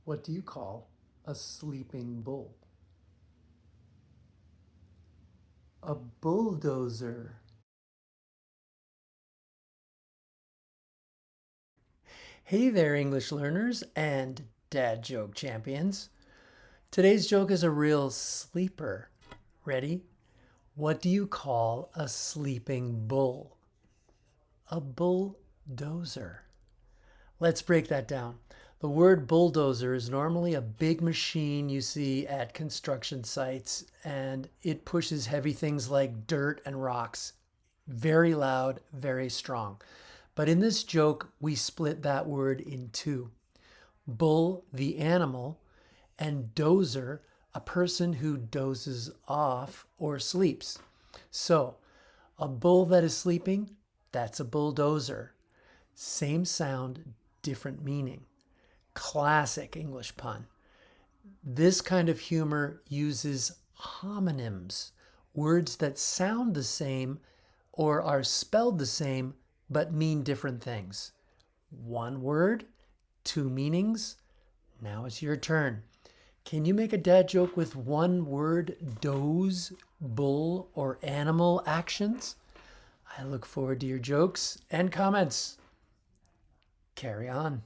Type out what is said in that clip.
What do you call a sleeping bull? A bulldozer. Hey there, English learners and dad joke champions. Today's joke is a real sleeper. Ready? What do you call a sleeping bull? A bulldozer. Let's break that down. The word bulldozer is normally a big machine you see at construction sites, and it pushes heavy things like dirt and rocks. Very loud, very strong. But in this joke, we split that word in two. Bull, the animal, and dozer, a person who dozes off or sleeps. So, a bull that is sleeping, that's a bulldozer. Same sound, different meaning. Classic English pun. This kind of humor uses homonyms, words that sound the same or are spelled the same but mean different things. One word, two meanings. Now it's your turn. Can you make a dad joke with one word, doze, bull, or animal actions? I look forward to your jokes and comments. Carry on.